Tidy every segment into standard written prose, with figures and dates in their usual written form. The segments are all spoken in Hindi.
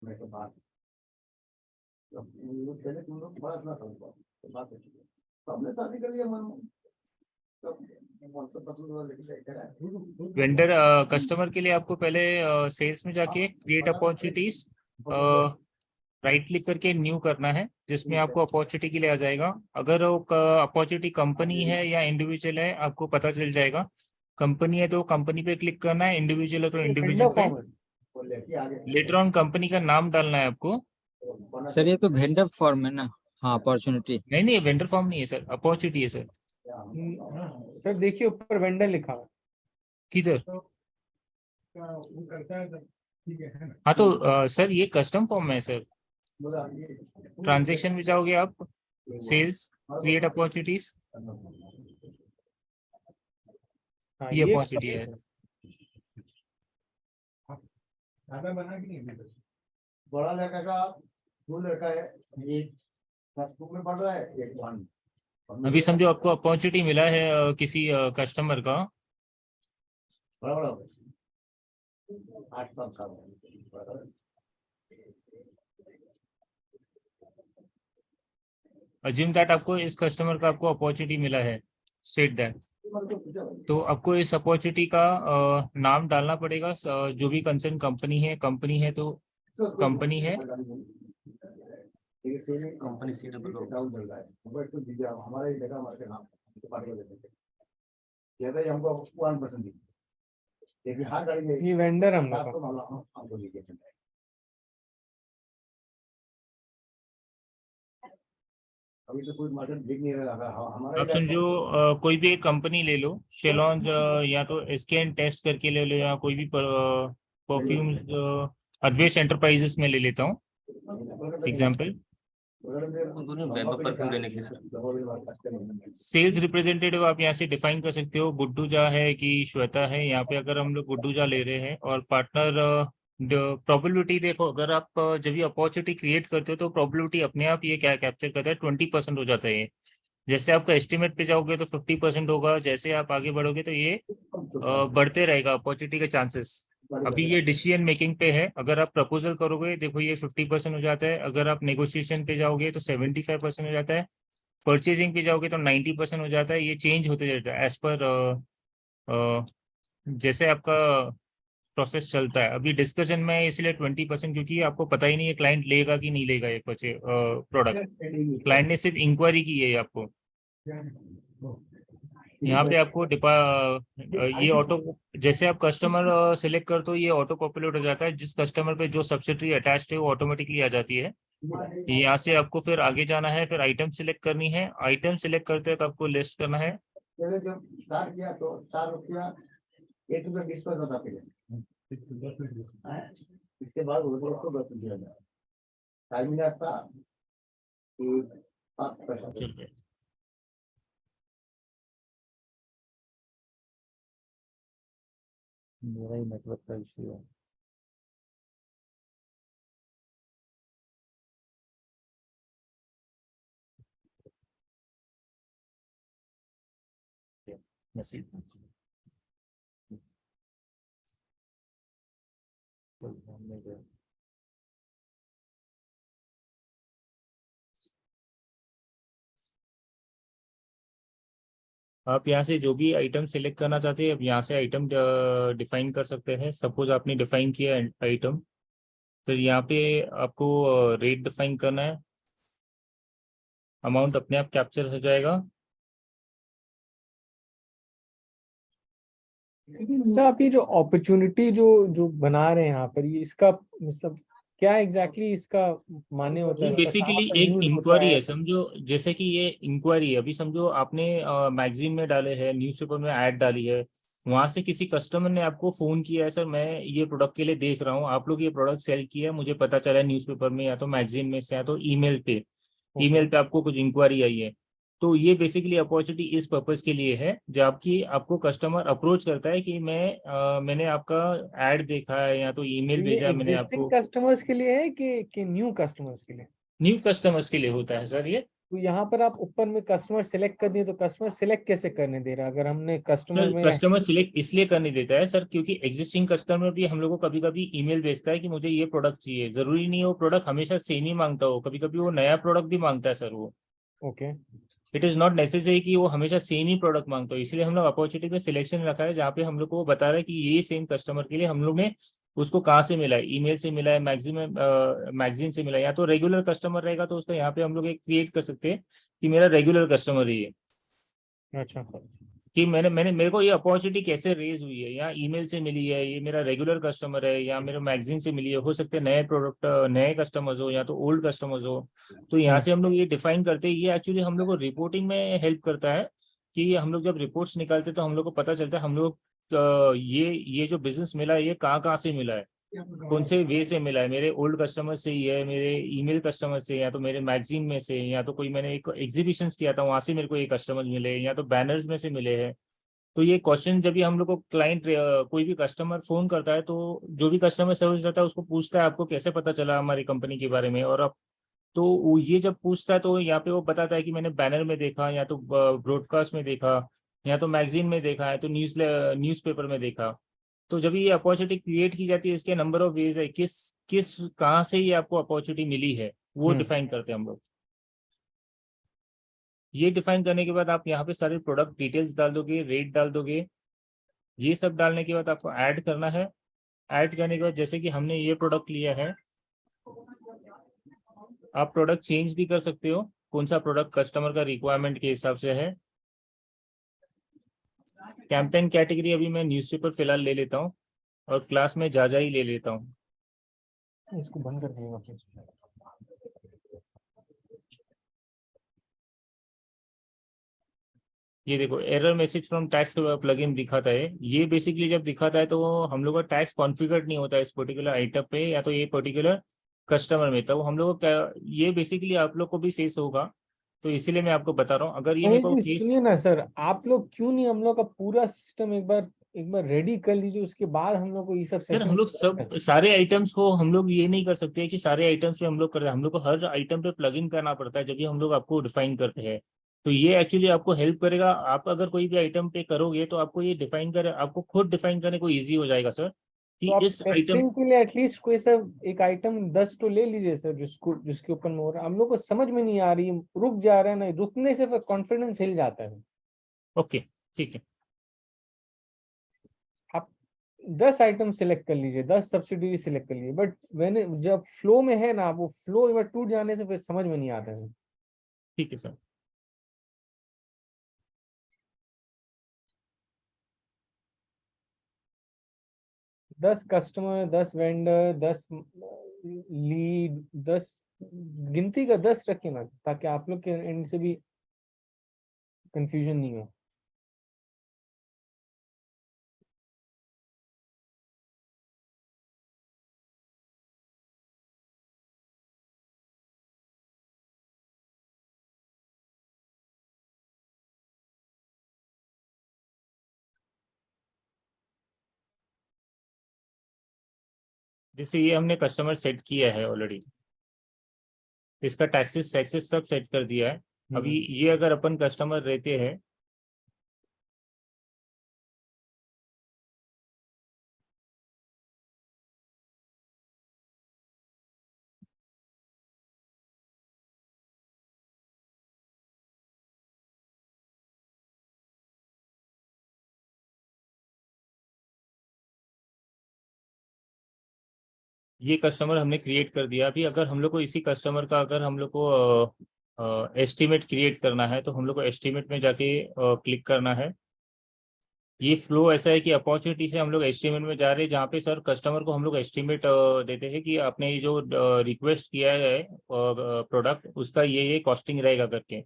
मैं तो बात वो पहले तुम लोग थोड़ा सा करो तो बात है। तो हमने शादी कर लिया मन वेंडर कस्टमर के लिए आपको पहले सेल्स में जाके क्रिएट अपॉर्चुनिटीज राइट क्लिक करके न्यू करना है, जिसमें आपको अपॉर्चुनिटी के लिए आ जाएगा। अगर वो अपॉर्चुनिटी कंपनी है या इंडिविजुअल है आपको पता चल जाएगा। कंपनी है तो कंपनी पे क्लिक करना है, इंडिविजुअल है तो इंडिविजुअल पे। लेटर ऑन कंपनी का नाम डालना है आपको। सर ये तो वेंडर फॉर्म है ना? हाँ, अपॉर्चुनिटी। नहीं नहीं, वेंडर फॉर्म नहीं है सर, अपॉर्चुनिटी है सर। सर देखिए ऊपर वेंडर लिखा हुआ किधर? हाँ तो सर ये कस्टम फॉर्म है सर। ट्रांजेक्शन में जाओगे आप, सेल्स, क्रिएट अपॉर्चुनिटीज, हाँ, ये अपॉर्चुनिटी है। बड़ा लड़का का दो लड़का है, एक फेसबुक में पढ़ रहा है, एक वन। अभी समझो आपको अपॉर्चुनिटी मिला है किसी कस्टमर का। बड़ा बड़ा 8 साल का। अज्यूम दैट आपको इस कस्टमर का आपको अपॉर्चुनिटी मिला है, स्टेट दैट। तो आपको इस अपॉर्चुनिटी का नाम डालना पड़ेगा। जो भी कंसर्न कंपनी है तो कंपनी है। कंपनी सी डबल डाउन चल रहा है, मोबाइल तो दीजिए हमारे जगह हमारे नाम पार्टी वाले देते कहते हैं हमको 1% दीजिए, लेकिन हर गाड़ी में ये वेंडर हम लोग आपको मालूम हमको दीजिए। अभी तो कोई मॉडल दिख नहीं रहा हमारा। आप समझो कोई भी एक कंपनी ले लो, शेलॉन्ज, या तो स्कैन टेस्ट करके ले लो, या कोई भी परफ्यूम अद्वैत एंटरप्राइजेस में ले लेता हूँ एग्जाम्पल। सेल्स रिप्रेजेंटेटिव आप यहाँ से डिफाइन कर सकते हो, गुड्डूजा है कि श्वेता है। यहाँ पे अगर हम लोग गुड्डूजा ले रहे हैं, और पार्टनर प्रोबेबिलिटी देखो, अगर आप जब ये अपॉर्चुनिटी क्रिएट करते हो तो प्रोबेबिलिटी अपने आप ये क्या कैप्चर करता है, 20% हो जाता है ये। जैसे आपका एस्टिमेट पे जाओगे तो 50% होगा, जैसे आप आगे बढ़ोगे तो ये बढ़ते रहेगा अपॉर्चुनिटी के चांसेस। अभी ये डिसीजन मेकिंग पे है, अगर आप प्रपोजल करोगे देखो ये 50% हो जाता है, अगर आप नेगोशिएशन पे जाओगे तो 75% हो जाता है, परचेजिंग पे जाओगे तो 90% हो जाता है। ये चेंज होते जाता है एज पर जैसे आपका प्रोसेस चलता है। अभी डिस्कशन में इसलिए 20%, क्योंकि आपको पता ही नहीं है क्लाइंट लेगा कि नहीं लेगा ये प्रोडक्ट। क्लाइंट ने सिर्फ इंक्वायरी की है आपको। यहाँ पे आपको ये ऑटो, जैसे आप कस्टमर सिलेक्ट करते हो ये ऑटो पॉपुलेट हो जाता है। जिस कस्टमर पे जो सब्सिडी अटैच्ड है वो ऑटोमेटिकली आ जाती है। यहाँ से आपको फिर आगे जाना है, फिर आइटम सिलेक्ट करनी है। आइटम सिलेक्ट करते हैं तो आपको लिस्ट करना है। पहले जब स्टार्ट किया तो 4 रुपया 1 रुपया 20 पैसा था पहले, इसके बाद उसको 10 दिया जाए टाइम मिला था कि 5 पैसा। चल रहा है। मेरा ही नेटवर्क का इश्यू है। मैसेज आप यहाँ से जो भी आइटम सिलेक्ट करना चाहते हैं, अब यहाँ से आइटम डिफाइन कर सकते हैं। सपोज आपने डिफाइन किया आइटम, फिर यहाँ पे आपको रेट डिफाइन करना है। अमाउंट अपने आप कैप्चर हो जाएगा। सर आप ये जो अपॉर्चुनिटी जो जो बना रहे हैं यहाँ पर, ये इसका मतलब क्या एग्जैक्टली इसका माने होता है? ये बेसिकली एक इंक्वायरी है, समझो। जैसे कि ये इंक्वायरी है, अभी समझो आपने मैगजीन में डाले हैं, न्यूज़पेपर में ऐड डाली है, वहां से किसी कस्टमर ने आपको फोन किया है, सर मैं ये प्रोडक्ट के लिए देख रहा हूँ, आप लोग ये प्रोडक्ट सेल किया है, मुझे पता चला न्यूज़पेपर में या तो मैगजीन में से या तो ईमेल पे आपको कुछ इंक्वायरी आई है। तो ये बेसिकली अपॉर्चुनिटी इस पर्पस के लिए है, जब कि आपको कस्टमर अप्रोच करता है कि मैंने आपका ऐड देखा है या तो ईमेल भेजा है मैंने आपको। कस्टमर्स के लिए है कि न्यू कस्टमर्स के लिए? न्यू कस्टमर्स के लिए होता है सर ये। तो यहाँ पर आप ऊपर में कस्टमर सिलेक्ट कर दिए, तो कस्टमर सिलेक्ट कैसे करने दे रहा? अगर हमने कस्टमर सर में कस्टमर सिलेक्ट इसलिए करने देता है सर, क्योंकि एग्जिस्टिंग कस्टमर भी हम लोग को कभी कभी ईमेल भेजता है कि मुझे ये प्रोडक्ट चाहिए। जरूरी नहीं है वो प्रोडक्ट हमेशा सेम ही मांगता हो, कभी कभी वो नया प्रोडक्ट भी मांगता है सर। वो okay, it is not necessary कि वो हमेशा सेम ही प्रोडक्ट मांगता हो। इसलिए हम लोग अपॉर्चुनिटी में सिलेक्शन रखा है जहाँ पे हम लोग को वो बता रहा है कि ये सेम कस्टमर के लिए हम लोग ने उसको कहाँ से मिला है, ईमेल से मिला है, मैक्सिमम मैगजीन से मिला है, या तो रेगुलर कस्टमर रहेगा तो उसका यहाँ पे हम लोग एक क्रिएट कर सकते हैं कि मेरा रेगुलर कस्टमर ही है। अच्छा, कि मैंने मैंने मेरे को ये अपॉर्चुनिटी कैसे रेज हुई है, या ईमेल से मिली है, ये मेरा रेगुलर कस्टमर है, या मेरे मैगजीन से मिली है। हो सकते हैं नए प्रोडक्ट नए कस्टमर्स हो या तो ओल्ड कस्टमर्स हो। तो यहाँ से हम लोग ये डिफाइन करते हैं। ये एक्चुअली हम लोग को रिपोर्टिंग में हेल्प करता है कि हम लोग जब रिपोर्ट्स निकालते हैं तो हम लोग को पता चलता है हम लोग ये जो बिजनेस मिला है ये कहाँ कहाँ से मिला है, कौन से वे से मिला है। मेरे ओल्ड कस्टमर से ही है, मेरे ईमेल कस्टमर से, या तो मेरे मैगजीन में से, या तो कोई मैंने एक एग्जीबिशंस किया था वहां से मेरे को ये कस्टमर मिले, या तो बैनर्स में से मिले हैं। तो ये क्वेश्चन जब भी हम लोग को क्लाइंट कोई भी कस्टमर फोन करता है तो जो भी कस्टमर सर्विस रहता है उसको पूछता है आपको कैसे पता चला हमारी कंपनी के बारे में। और अब तो ये जब पूछता है तो यहाँ पे वो बताता है कि मैंने बैनर में देखा, या तो ब्रॉडकास्ट में देखा, या तो मैगजीन में देखा है, तो न्यूज़पेपर में देखा। तो जब ये अपॉर्चुनिटी क्रिएट की जाती है इसके नंबर ऑफ वेज है, किस किस कहाँ से ये आपको अपॉर्चुनिटी मिली है वो डिफाइन करते हैं हम लोग। ये डिफाइन करने के बाद आप यहाँ पे सारे प्रोडक्ट डिटेल्स डाल दोगे, रेट डाल दोगे। ये सब डालने के बाद आपको ऐड करना है। ऐड करने के बाद जैसे कि हमने ये प्रोडक्ट लिया है, आप प्रोडक्ट चेंज भी कर सकते हो, कौन सा प्रोडक्ट कस्टमर का रिक्वायरमेंट के हिसाब से है। कैंपेन कैटेगरी अभी मैं न्यूज़पेपर फिलहाल ले लेता हूँ, और क्लास में जा ही ले लेता हूँ। इसको बंद कर देंगे अपने। ये देखो error message from tax plugin दिखाता है। ये बेसिकली जब दिखाता है तो हम लोग का टैक्स कॉन्फ़िगर्ड नहीं होता है इस पर्टिकुलर आइटम पे या तो ये पर्टिकुलर कस्टमर में। तब हम लोग का ये बेसिकली आप लोग को भी फेस होगा, तो इसीलिए मैं आपको बता रहा हूँ। अगर ये मेरे को जी, फेस सुनिए ना सर, आप लोग क्यों नहीं हम लोग का पूरा सिस्टम एक बार रेडी कर लीजिए, उसके बाद हम लोग को ये सब सर, सेशन। हम लोग सब सारे आइटम्स को हम लोग ये नहीं कर सकते कि सारे आइटम्स पे हम लोग कर रहे हैं। हम लोग को हर आइटम पे प्लग इन करना पड़ता है जब भी हम लोग आपको डिफाइन करते हैं। तो ये एक्चुअली आपको हेल्प करेगा। आप अगर कोई भी आइटम पे करोगे तो आपको ये डिफाइन कर आपको खुद डिफाइन करने को ईजी हो जाएगा सर, कि तो आप इस आइटम। टेस्टिंग के लिए एटलीस्ट कोई सब एक आइटम 10 तो ले लीजिए सर, जिसके ऊपर में हो रहा है। हम लोग को समझ में नहीं आ रही, रुक जा रहा है ना, रुकने से फिर कॉन्फिडेंस हिल जाता है। ओके, ठीक है। आप 10 आइटम सिलेक्ट कर लीजिए, 10 सब्सिडी सिलेक्ट कर लीजिए, बट मैंने जब फ्लो में है ना, वो फ्लो एक बार टूट जाने से फिर समझ में नहीं आता है। ठीक है सर। 10 कस्टमर, 10 वेंडर, 10 लीड, 10 गिनती का 10 रखिए ना, ताकि आप लोग के एंड से भी कंफ्यूजन नहीं हो। जैसे ये हमने कस्टमर सेट किया है ऑलरेडी, इसका टैक्सेस टैक्सेस सब सेट कर दिया है। अभी ये अगर अपन कस्टमर रहते हैं, ये कस्टमर हमने क्रिएट कर दिया। अभी अगर हम लोग को इसी कस्टमर का अगर हम लोग को एस्टिमेट क्रिएट करना है तो हम लोग को एस्टिमेट में जाके क्लिक करना है। ये फ्लो ऐसा है कि अपॉर्चुनिटी से हम लोग एस्टिमेट में जा रहे हैं, जहाँ पे सर कस्टमर को हम लोग एस्टिमेट देते हैं कि आपने ये जो रिक्वेस्ट किया है प्रोडक्ट उसका ये कॉस्टिंग रहेगा करके।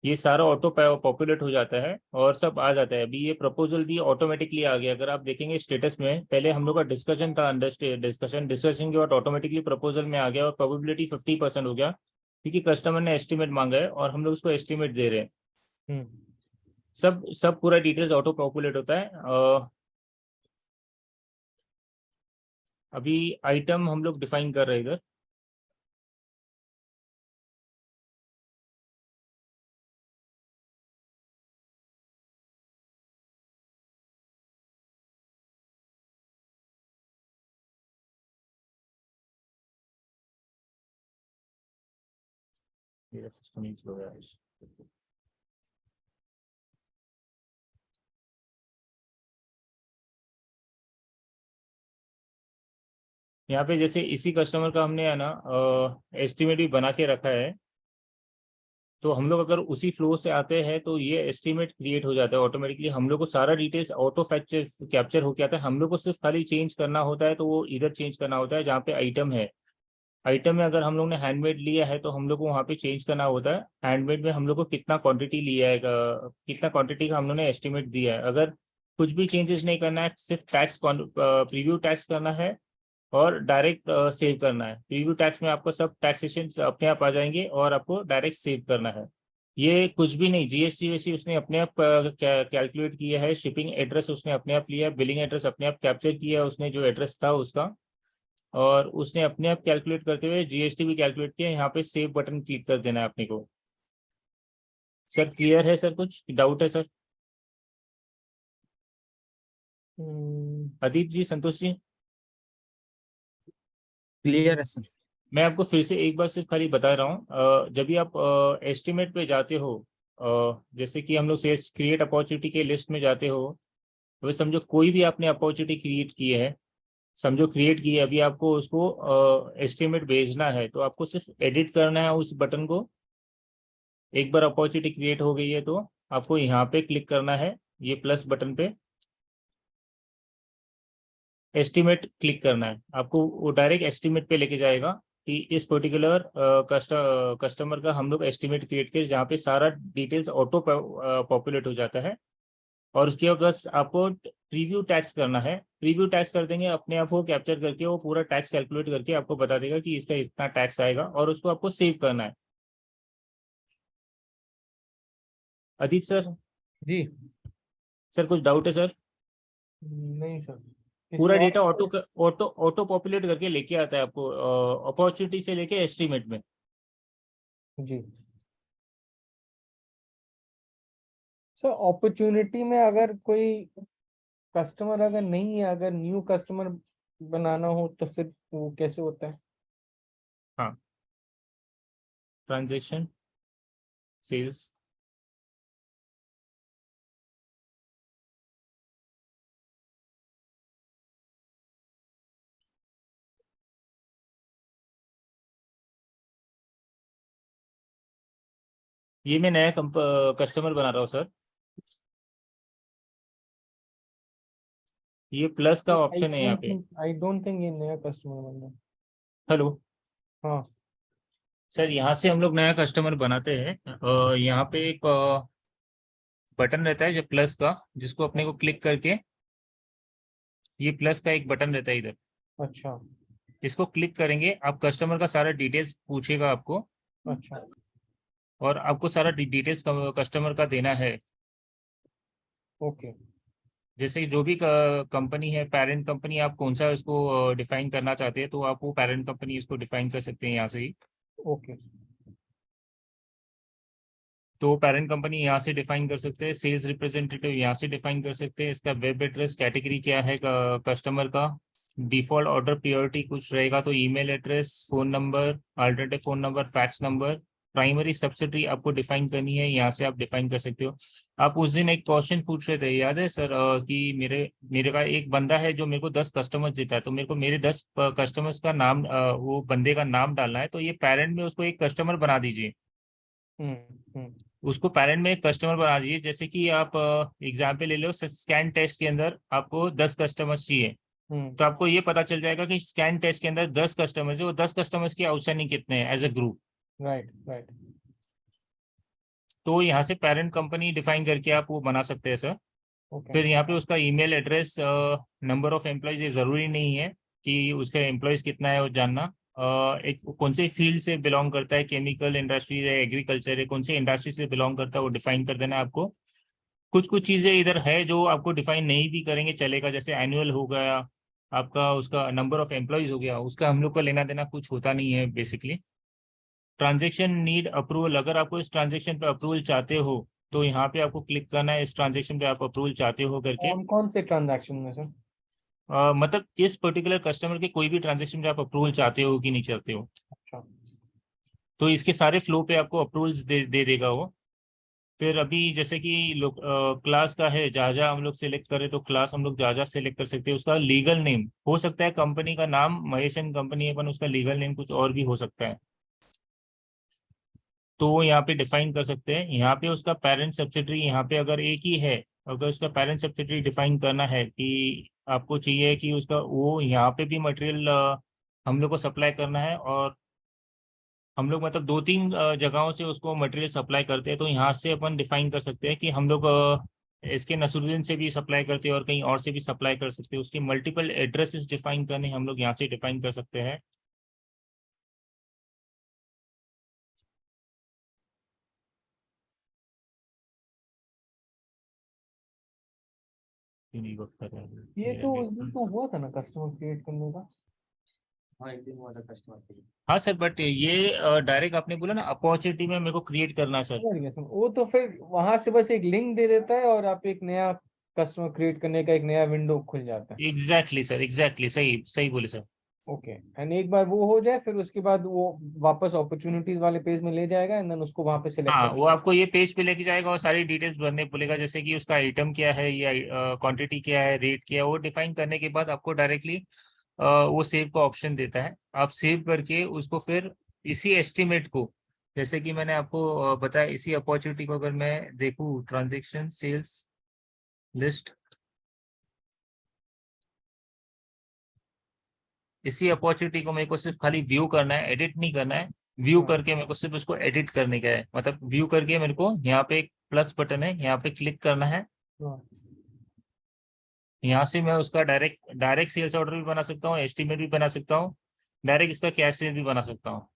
ये सारा ऑटो पॉपुलेट हो जाता है और सब आ जाता है। अभी ये प्रपोजल भी ऑटोमेटिकली आ गया। अगर आप देखेंगे स्टेटस में, पहले हम लोग का डिस्कशन था, अंडर डिस्कशन के बाद ऑटोमेटिकली प्रपोजल में आ गया और प्रोबेबिलिटी 50% हो गया, क्योंकि कस्टमर ने एस्टिमेट मांगा है और हम लोग उसको एस्टिमेट दे रहे हैं। सब सब पूरा डिटेल्स ऑटो पॉपुलेट होता है। अभी आइटम हम लोग डिफाइन कर रहे हैं इधर। मेरा सिस्टम ही स्लो है आज। यहाँ पे जैसे इसी कस्टमर का हमने है ना एस्टिमेट भी बना के रखा है, तो हम लोग अगर उसी फ्लो से आते हैं तो ये एस्टिमेट क्रिएट हो जाता है ऑटोमेटिकली। हम लोग को सारा डिटेल्स ऑटो फैक्चर कैप्चर होके आता है, हम लोग को सिर्फ खाली चेंज करना होता है, तो वो इधर चेंज करना होता है जहाँ पे आइटम है। आइटम में अगर हम लोग ने हैंडमेड लिया है तो हम लोग को वहाँ पे चेंज करना होता है हैंडमेड में हम लोग को कितना क्वांटिटी लिया है, कितना क्वांटिटी का हम लोग ने एस्टिमेट दिया है। अगर कुछ भी चेंजेस नहीं करना है, सिर्फ टैक्स प्रीव्यू टैक्स करना है और डायरेक्ट सेव करना है। प्रीव्यू टैक्स में आपको सब टैक्सेशन अपने आप आ जाएंगे और आपको डायरेक्ट सेव करना है। ये कुछ भी नहीं, जीएसटी वैसी उसने अपने आप कैलकुलेट किया है, शिपिंग एड्रेस उसने अपने आप लिया है, बिलिंग एड्रेस अपने आप कैप्चर किया है उसने जो एड्रेस था उसका, और उसने अपने आप कैलकुलेट करते हुए जीएसटी भी कैलकुलेट किया। यहाँ पे सेव बटन क्लिक कर देना है अपने को। सर क्लियर है सर, कुछ डाउट है सर? अदीप जी, संतोष जी? क्लियर है सर। मैं आपको फिर से एक बार सिर्फ खाली बता रहा हूँ, जब भी आप एस्टिमेट पे जाते हो, जैसे कि हम लोग सेल्स क्रिएट अपॉर्चुनिटी के लिस्ट में जाते हो, तो समझो कोई भी आपने अपॉर्चुनिटी क्रिएट की है, समझो क्रिएट की है, अभी आपको उसको एस्टिमेट भेजना है, तो आपको सिर्फ एडिट करना है उस बटन को। एक बार अपॉर्चुनिटी क्रिएट हो गई है तो आपको यहाँ पे क्लिक करना है, ये प्लस बटन पे एस्टिमेट क्लिक करना है, आपको वो डायरेक्ट एस्टिमेट पे लेके जाएगा कि इस पर्टिकुलर कस्टमर का हम लोग एस्टिमेट क्रिएट कर, जहाँ पे सारा डिटेल्स ऑटो पॉपुलेट हो जाता है। और उसके बाद बस आपको प्रीव्यू टैक्स करना है, प्रीव्यू टैक्स कर देंगे अपने आप वो कैप्चर करके, वो पूरा टैक्स कैलकुलेट करके आपको बता देगा कि इसका इतना टैक्स आएगा, और उसको आपको सेव करना है। अदीप सर? जी सर कुछ डाउट है सर? नहीं सर, किसी पूरा और डेटा ऑटो ऑटो पॉपुलेट करके लेके आता है आपको अपॉर्चुनिटी से लेके एस्टिमेट में। जी सर, अपॉर्चुनिटी में अगर कोई कस्टमर अगर नहीं है, अगर न्यू कस्टमर बनाना हो तो फिर वो कैसे होता है? हाँ, ट्रांजेक्शन सेल्स, ये मैं नया कस्टमर बना रहा हूँ सर। ये प्लस का ऑप्शन है यहाँ पे। आई डोंट थिंक ये नया कस्टमर बन रहा है। हेलो हाँ सर, यहाँ से हम लोग नया कस्टमर बनाते हैं, यहाँ पे एक बटन रहता है जो प्लस का, जिसको अपने को क्लिक करके, ये प्लस का एक बटन रहता है इधर, अच्छा इसको क्लिक करेंगे आप, कस्टमर का सारा डिटेल्स पूछेगा आपको, अच्छा और आपको सारा डिटेल्स कस्टमर का देना है। ओके जैसे कि जो भी कंपनी है, पेरेंट कंपनी, आप कौन सा इसको डिफाइन करना चाहते हैं, तो आप वो पेरेंट कंपनी इसको डिफाइन कर सकते हैं यहाँ से ही। ओके तो पेरेंट कंपनी यहाँ से डिफाइन कर सकते हैं, सेल्स रिप्रेजेंटेटिव यहाँ से डिफाइन कर सकते हैं, इसका वेब एड्रेस, कैटेगरी क्या है कस्टमर का, डिफॉल्ट ऑर्डर प्रियोरिटी कुछ रहेगा तो email address, phone number, alternative phone number, fax number, primary subsidiary आपको डिफाइन करनी है, यहाँ से आप डिफाइन कर सकते हो। आप उस दिन एक क्वेश्चन पूछ रहे थे, याद है सर, कि मेरे का एक बंदा है जो मेरे को 10 कस्टमर्स देता है, तो मेरे को मेरे 10 कस्टमर्स का नाम, वो बंदे का नाम डालना है, तो ये पेरेंट में उसको एक कस्टमर बना दीजिए, हम्म उसको पेरेंट में एक कस्टमर बना दीजिए। जैसे कि आप एग्जाम्पल ले लो, स्कैन टेस्ट के अंदर आपको 10 कस्टमर्स चाहिए, तो आपको ये पता चल जाएगा कि स्कैन टेस्ट के अंदर 10 कस्टमर्स है, वो 10 कस्टमर्स की आउटस्टैंडिंग कितने हैं as a group. Right right तो यहाँ से पेरेंट कंपनी डिफाइन करके आप वो बना सकते हैं सर। ओके फिर यहाँ पे उसका email address, number of employees, ये ज़रूरी नहीं है कि उसका एम्प्लॉयज कितना है वो जानना, एक कौन से फील्ड से बिलोंग करता है, केमिकल इंडस्ट्री है, एग्रीकल्चर है, कौन से इंडस्ट्री से बिलोंग करता है वो डिफाइन कर देना है आपको। कुछ कुछ चीज़ें इधर है जो आपको डिफाइन नहीं भी करेंगे चलेगा, जैसे एनुअल हो गया, आपका उसका नंबर ऑफ एम्प्लॉयज हो गया, उसका हम लोग का लेना देना कुछ होता नहीं है बेसिकली। ट्रांजेक्शन नीड अप्रूवल, अगर आपको इस ट्रांजेक्शन पे अप्रूवल चाहते हो तो यहाँ पे आपको क्लिक करना है, इस ट्रांजेक्शन पे आप अप्रूवल चाहते हो करके। कौन से ट्रांजैक्शन में सर? मतलब इस पर्टिकुलर कस्टमर के कोई भी ट्रांजेक्शन पे आप अप्रूवल चाहते हो कि नहीं चाहते हो, अच्छा, तो इसके सारे फ्लो पे आपको अप्रूवल्स दे देगा वो। फिर अभी जैसे कि लोग क्लास का है, जहाँ जहाँ हम लोग सेलेक्ट करें तो क्लास हम लोग जहाँ जहाँ सेलेक्ट कर सकते हैं। उसका लीगल नेम हो सकता है, कंपनी का नाम महेश एंड कंपनी है, पर उसका लीगल नेम कुछ और भी हो सकता है, तो वो यहाँ पे डिफाइन कर सकते हैं। यहाँ पे उसका पेरेंट सब्सिडरी यहाँ पे अगर एक ही है, अगर उसका पेरेंट सब्सिडरी डिफाइन करना है कि आपको चाहिए कि उसका वो यहाँ पे भी मटेरियल हम लोग को सप्लाई करना है, और हम लोग मतलब 2-3 जगहों से उसको मटेरियल सप्लाई करते हैं, तो यहाँ से अपन डिफाइन कर सकते हैं कि हम लोग इसके नसरुद्दीन से भी सप्लाई करते हैं और कहीं और से भी सप्लाई कर सकते हैं। उसके मल्टीपल एड्रेसेस डिफाइन करने हम लोग यहाँ से डिफाइन कर सकते हैं। नहीं work कर रहा है। ये तो उस दिन तो हुआ था ना कस्टमर क्रिएट करने का। हाँ एक दिन हुआ था कस्टमर के लिए। हाँ सर, बट ये डायरेक्ट आपने बोला ना अपॉर्चुनिटी में मेरे को क्रिएट करना है सर। समझ गया, समझ। वो तो फिर वहां से बस एक लिंक दे देता है और आप एक नया कस्टमर क्रिएट करने का एक नया विंडो खुल जाता है। एग्जैक्टली सर, एग्जैक्टली सही सही बोले सर। ओके, एंड एक बार वो हो जाए फिर उसके बाद वो वापस अपॉर्चुनिटीज वाले पेज में ले जाएगा एंड देन उसको वहां पे सिलेक्ट हाँ, कर। वो आपको ये पेज पे लेके जाएगा और सारी डिटेल्स भरने बोलेगा, जैसे कि उसका आइटम क्या है या क्वांटिटी क्या है, रेट क्या है, वो डिफाइन करने के बाद आपको डायरेक्टली वो सेव का ऑप्शन देता है। आप सेव करके उसको फिर इसी एस्टिमेट को, जैसे कि मैंने आपको बताया, इसी अपॉर्चुनिटी को अगर मैं देखूँ, ट्रांजेक्शन सेल्स लिस्ट, इसी अपॉर्चुनिटी को मेरे को सिर्फ खाली व्यू करना है, एडिट नहीं करना है। व्यू हाँ, करके मेरे को सिर्फ उसको एडिट करने का है, मतलब व्यू करके मेरे को यहाँ पे एक प्लस बटन है, यहाँ पे क्लिक करना है। हाँ, यहाँ से मैं उसका डायरेक्ट डायरेक्ट सेल्स ऑर्डर भी बना सकता हूँ, एस्टिमेट भी बना सकता हूँ, डायरेक्ट इसका कैश सेल भी बना सकता हूँ।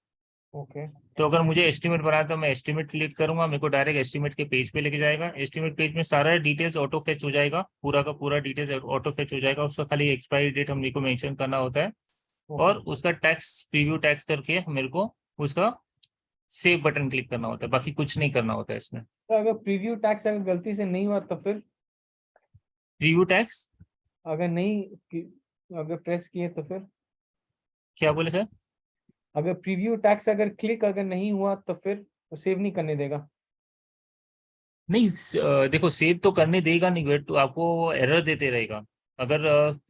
ओके, तो अगर मुझे एस्टिमेट बनाना है तो मैं एस्टिमेट क्लिक करूंगा, मेरे को डायरेक्ट एस्टिमेट के पेज पे लेके जाएगा। एस्टिमेट पेज में सारा डिटेल्स ऑटो फेच हो जाएगा, पूरा का पूरा डिटेल्स ऑटो फेच हो जाएगा। उसका खाली एक्सपायरी डेट हम मेरे को मेंशन करना होता है, ओके। और उसका टैक्स प्रीव्यू टैक्स करके मेरे को उसका सेव बटन क्लिक करना होता है, बाकी कुछ नहीं करना होता है इसमें। तो अगर प्रीव्यू टैक्स अगर गलती से नहीं हुआ तो फिर प्रीव्यू टैक्स अगर नहीं अगर प्रेस किए तो फिर क्या बोले सर? अगर प्रीव्यू टैक्स अगर क्लिक अगर नहीं हुआ तो फिर सेव नहीं करने देगा। नहीं, देखो सेव तो करने देगा नहीं, बट तो आपको एरर देते रहेगा। अगर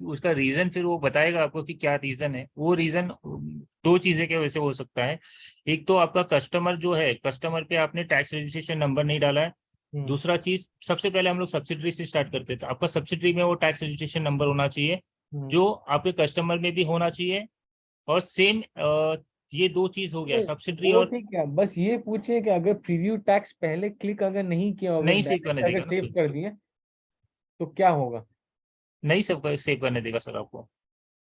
उसका रीजन फिर वो बताएगा आपको कि क्या रीजन है। वो रीजन दो चीजें के वजह से हो सकता है। एक तो आपका कस्टमर जो है, कस्टमर पे आपने टैक्स रजिस्ट्रेशन नंबर नहीं डाला है। दूसरा चीज, सबसे पहले हम लोग सब्सिडरी से स्टार्ट करते थे, आपका सब्सिडरी में वो टैक्स रजिस्ट्रेशन नंबर होना चाहिए, जो आपके कस्टमर में भी होना चाहिए। और सेम ये दो चीज हो गया, सब्सिडरी वो और। ठीक है, बस ये पूछिए कि अगर प्रीव्यू टैक्स पहले क्लिक अगर नहीं किया, अगर नहीं सेव करने डायरेक्ट अगर देगा ना सेव सर, कर दिए तो क्या होगा? नहीं सब सेव करने देगा सर आपको।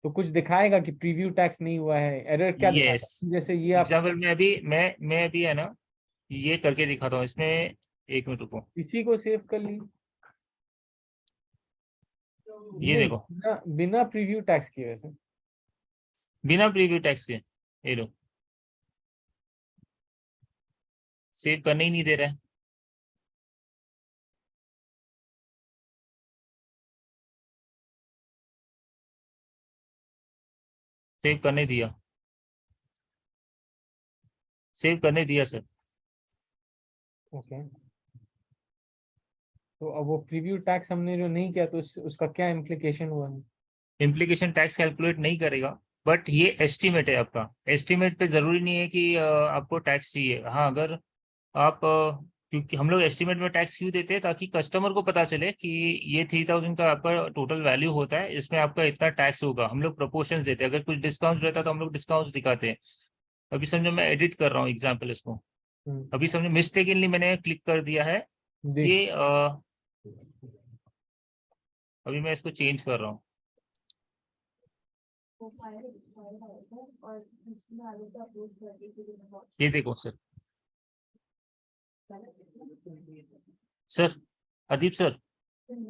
तो कुछ दिखाएगा कि प्रीव्यू टैक्स नहीं हुआ है, एरर क्या यस, दिखाएगा? जैसे ये आप एग्जाम्पल में अभी मैं अभी है ना, ये करके दिखाता हूँ इसमें। एक मिनट रुको, इसी को सेव कर ली, ये नहीं देखो, बिना बिना प्रीव्यू टैक्स किए वैसे। बिना प्रीव्यू टैक्स के, ये लो, सेव करने ही नहीं दे रहा है। सेव करने दिया, सेव करने दिया सर। ओके, तो अब वो प्रीव्यू टैक्स हमने जो नहीं किया तो उसका क्या इम्प्लीकेशन हुआ? इम्प्लीकेशन टैक्स कैलकुलेट नहीं करेगा, बट ये एस्टिमेट है आपका। एस्टिमेट पे जरूरी नहीं है कि आपको टैक्स चाहिए। हाँ, अगर आप क्योंकि हम लोग एस्टिमेट में टैक्स क्यों देते हैं, ताकि कस्टमर को पता चले कि ये 3000 का आपका टोटल वैल्यू होता है, इसमें आपका इतना टैक्स होगा। हम लोग प्रोपोर्शन देते हैं, अगर कुछ डिस्काउंट रहता है तो हम लोग डिस्काउंट दिखाते हैं। अभी समझो मैं एडिट कर रहा हूँ एग्जाम्पल इसको, अभी समझो मिस्टेकनली मैंने क्लिक कर दिया है जी, ये अभी मैं इसको चेंज कर रहा हूँ। ये देखो सर, सर अदीप सर,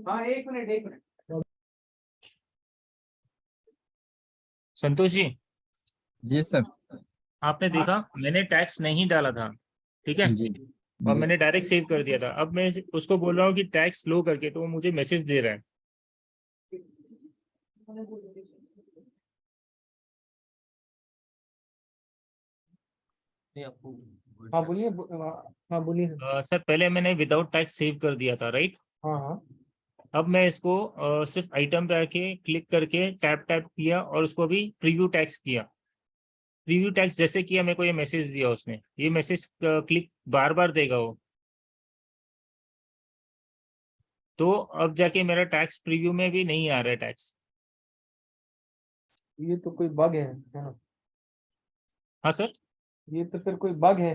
हाँ एक मिनट संतोष जी, जी सर। आपने देखा मैंने टैक्स नहीं डाला था, ठीक है, जी और जी। मैंने डायरेक्ट सेव कर दिया था। अब मैं उसको बोल रहा हूँ कि टैक्स लो करके, तो वो मुझे मैसेज दे रहा है। हाँ बोलिए, हाँ बोलिए। सर पहले मैंने विदाउट टैक्स सेव कर दिया था, राइट। हाँ हाँ। अब मैं इसको सिर्फ आइटम पे आके क्लिक करके टैप टैप किया और उसको अभी प्रीव्यू टैक्स किया। प्रीव्यू टैक्स जैसे किया, मेरे को ये मैसेज दिया उसने। ये मैसेज क्लिक बार बार देगा वो, तो अब जाके मेरा टैक्स प्रीव्यू में भी नहीं आ रहा है टैक्स। ये तो कोई बग है ना? हाँ सर। ये तो फिर कोई बग है।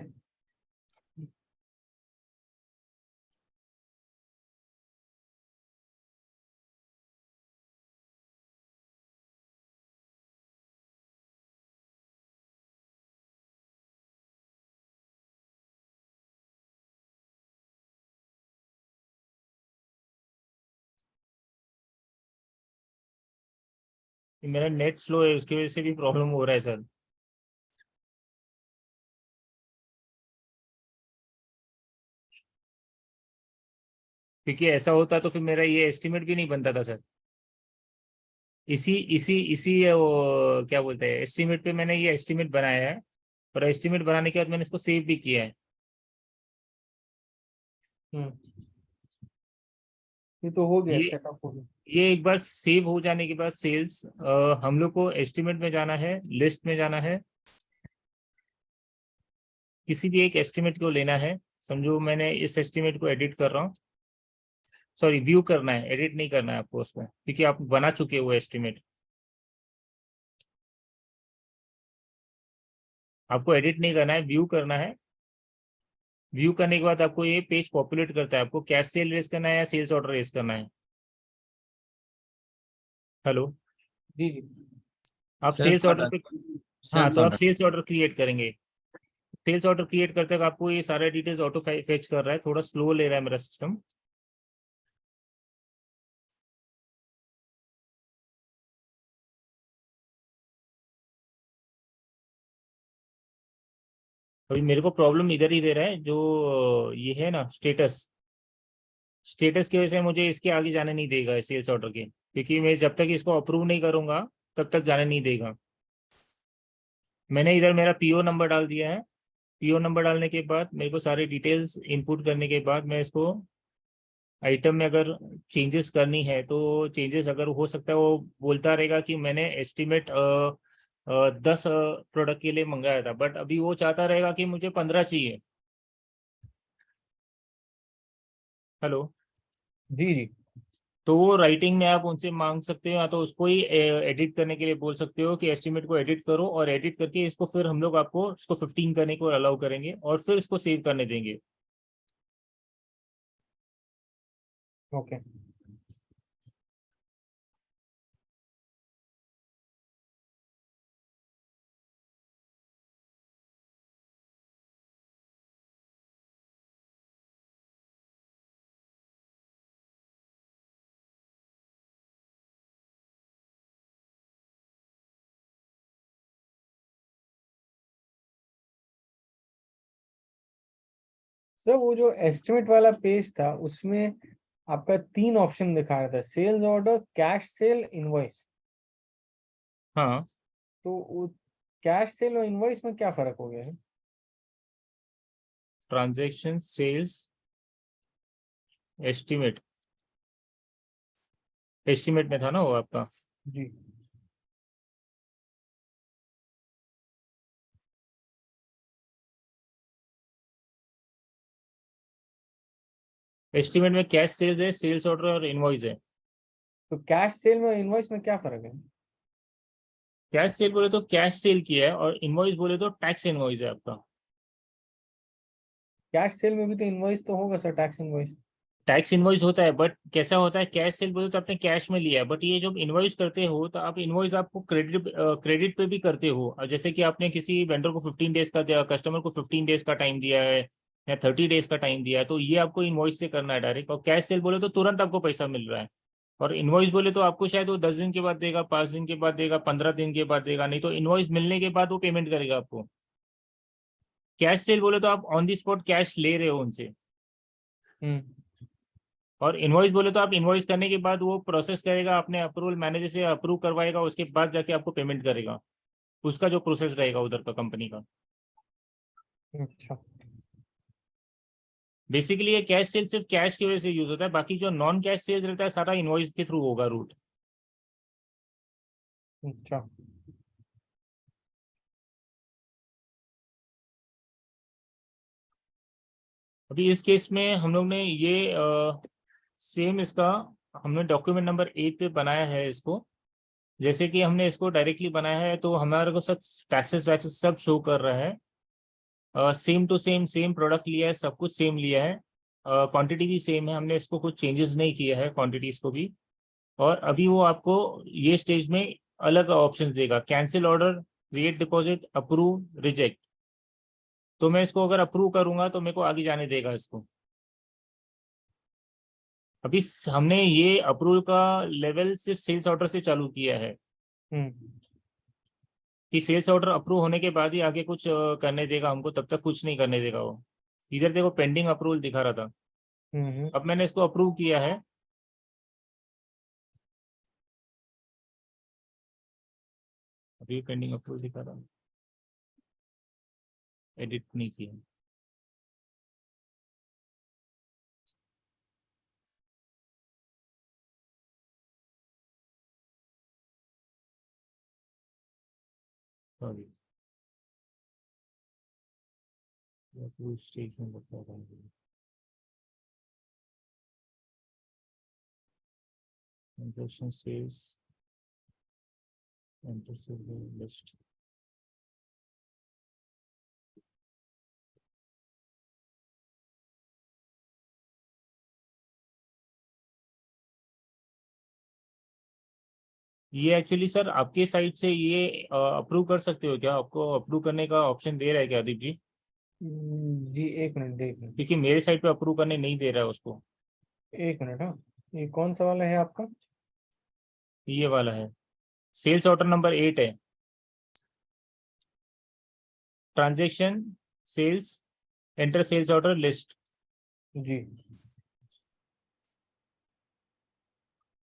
मेरा नेट स्लो है, उसकी वजह से भी प्रॉब्लम हो रहा है सर। क्योंकि ऐसा होता तो फिर मेरा ये एस्टिमेट भी नहीं बनता था सर। इसी इसी इसी वो क्या बोलते हैं, एस्टिमेट पे मैंने ये एस्टिमेट बनाया है, और एस्टिमेट बनाने के बाद मैंने इसको सेव भी किया है। हम्म। ये तो हो गया, ये सेटअप हो गया। ये एक बार सेव हो जाने के बाद सेल्स, हम लोग को एस्टिमेट में जाना है, लिस्ट में जाना है, किसी भी एक एस्टिमेट को लेना है। समझो मैंने इस एस्टिमेट को एडिट कर रहा हूँ, सॉरी व्यू करना है, एडिट नहीं करना है आपको उसको, क्योंकि आप बना चुके हो एस्टिमेट। आपको एडिट नहीं करना है, व्यू करना है। व्यू करने के बाद आपको ये पेज पॉपुलेट करता है, आपको कैश सेल रेस करना है या सेल्स ऑर्डर रेस करना है। हेलो। जी जी। आप सेल्स सेल्स ऑर्डर ऑर्डर। पे, हाँ सेल्स तो आप ऑर्डर। सेल्स ऑर्डर क्रिएट करेंगे। सेल्स ऑर्डर क्रिएट करते वक्त आपको ये सारे डिटेल्स ऑटो फेच कर रहा है, थोड़ा स्लो ले रहा है मेरा सिस्टम। अभी मेरे को प्रॉब्लम इधर ही दे रहा है, जो ये है ना स्टेटस, स्टेटस की वजह से मुझे इसके आगे जाने नहीं देगा सेल्स ऑर्डर के, क्योंकि मैं जब तक इसको अप्रूव नहीं करूंगा तब तक जाने नहीं देगा। मैंने इधर मेरा पीओ नंबर डाल दिया है। पीओ नंबर डालने के बाद मेरे को सारी डिटेल्स इनपुट करने के बाद मैं इसको आइटम में अगर चेंजेस करनी है तो चेंजेस अगर हो सकता है, वो बोलता रहेगा कि मैंने एस्टिमेट 10 प्रोडक्ट के लिए मंगाया था, बट अभी वो चाहता रहेगा कि मुझे 15 चाहिए। हेलो। जी जी। तो वो राइटिंग में आप उनसे मांग सकते हो, या तो उसको ही एडिट करने के लिए बोल सकते हो कि एस्टिमेट को एडिट करो, और एडिट करके इसको फिर हम लोग आपको इसको 15 करने को अलाउ करेंगे और फिर इसको सेव करने देंगे। ओके। सर वो जो एस्टिमेट वाला पेज था उसमें आपका 3 ऑप्शन दिखा रहा था, sales order, cash sale, invoice. हाँ, तो कैश सेल और इनवॉइस में क्या फर्क हो गया है? ट्रांजेक्शन, सेल्स, एस्टिमेट, एस्टिमेट में था ना वो आपका। जी। एस्टिमेट में कैश सेल्स है, सेल्स ऑर्डर और इनवॉइस है। तो कैश सेल में और इनवॉइस में क्या फर्क है? कैश सेल बोले तो कैश सेल किया है, और इनवॉइस बोले तो टैक्स इनवॉइस है आपका। कैश सेल में भी तो इनवॉइस तो होगा sir, tax invoice. Tax invoice होता है, बट कैसा होता है, कैश सेल बोले तो आपने कैश में लिया है, बट ये जब इनवॉइस करते हो तो आप इनवॉइस आपको क्रेडिट पे भी करते हो। और जैसे कि आपने किसी वेंडर को 15 डेज का दिया, कस्टमर को 15 डेज का टाइम दिया है या 30 डेज का टाइम दिया है, तो ये आपको इनवॉइस से करना है डायरेक्ट। और कैश सेल बोले तो तुरंत आपको पैसा मिल रहा है। और इनवॉइस बोले तो आपको शायद वो 10 दिन के बाद देगा, 5 दिन के बाद देगा, 15 दिन के बाद देगा, नहीं तो इनवॉइस मिलने के बाद वो पेमेंट करेगा आपको। कैश सेल बोले तो आप ऑन दी स्पॉट कैश ले रहे हो उनसे, और इनवॉइस बोले तो आप इनवॉइस करने के बाद वो प्रोसेस करेगा, अपने अप्रूवल मैनेजर से अप्रूव करवाएगा, उसके बाद जाके आपको पेमेंट करेगा। उसका जो प्रोसेस रहेगा उधर का कंपनी का। अच्छा बेसिकली ये कैश सेल सिर्फ कैश की वजह से यूज होता है, बाकी जो नॉन कैश सेल्स रहता है सारा इनवॉइस के थ्रू होगा रूट। अच्छा अभी इस केस में हम लोग ने ये सेम इसका हमने डॉक्यूमेंट नंबर 8 पे बनाया है इसको। जैसे कि हमने इसको डायरेक्टली बनाया है तो हमारे को सब टैक्सेस वैक्सेस सब शो कर रहा है। सेम टू सेम प्रोडक्ट लिया है, सब कुछ सेम लिया है, क्वांटिटी भी सेम है, हमने इसको कुछ चेंजेस नहीं किया है क्वांटिटीज को भी। और अभी वो आपको ये स्टेज में अलग ऑप्शन देगा, cancel order, create deposit, approve, reject. तो मैं इसको अगर अप्रूव करूंगा तो मेरे को आगे जाने देगा इसको। अभी हमने ये अप्रूवल का लेवल सिर्फ सेल्स ऑर्डर से चालू किया है कि सेल्स ऑर्डर अप्रूव होने के बाद ही आगे कुछ करने देगा हमको, तब तक कुछ नहीं करने देगा वो। इधर देखो पेंडिंग अप्रूवल दिखा रहा था, अब मैंने इसको अप्रूव किया है। अभी पेंडिंग अप्रूवल दिखा रहा, एडिट नहीं किया। सॉरी, अप्रूव स्टेज में बता रहा हूँ। Transaction sales, enter server list. ये एक्चुअली सर आपके साइड से ये अप्रूव कर सकते हो क्या? आपको अप्रूव करने का ऑप्शन दे रहा है क्या अदीप जी? जी एक मिनट एक मिनट क्योंकि मेरे साइड पे अप्रूव करने नहीं दे रहा है उसको। एक मिनट। हाँ ये कौन सा वाला है आपका? ये वाला है, सेल्स ऑर्डर नंबर 8 है, transaction sales, enter sales order list. जी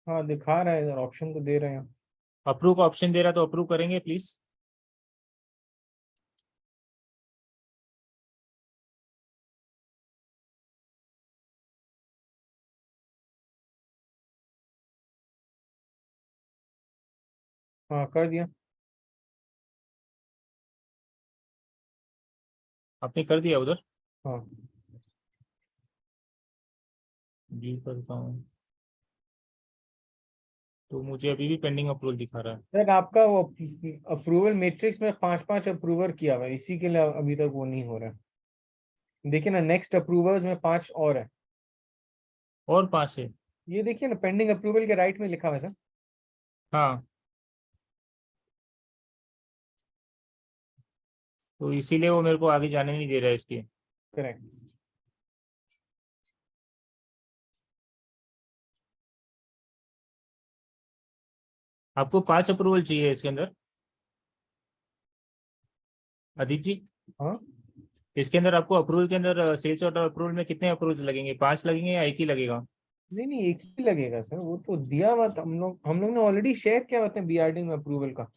हाँ दिखा रहा है इधर, ऑप्शन तो दे रहे हैं। अप्रूव का ऑप्शन दे रहा तो अप्रूव करेंगे प्लीज। हाँ कर दिया। आपने कर दिया उधर? हाँ जी करता हूँ, तो मुझे अभी भी पेंडिंग अप्रूवल दिखा रहा है। सर आपका वो अप्रूवल मैट्रिक्स में 5 अप्रूवर किया हुआ है, इसी के लिए अभी तक वो नहीं हो रहा है। देखिए ना नेक्स्ट अप्रूवर्स में 5 और है। और 5 है? ये देखिए ना पेंडिंग अप्रूवल के राइट में लिखा हुआ है सर। हाँ, तो इसीलिए वो मेरे को आगे जाने नहीं दे रहा है इसके। करेक्ट। आपको 5 अप्रूवल चाहिए इसके अंदर अदीप जी? हाँ इसके अंदर आपको अप्रूवल के अंदर सेल्स ऑर्डर अप्रूवल में कितने अप्रूवल लगेंगे? 5 लगेंगे या एक ही लगेगा? नहीं नहीं एक ही लगेगा सर, वो तो दिया हुआ था हम लोग ने ऑलरेडी शेयर किया हुआ था बीआरडी में अप्रूवल का।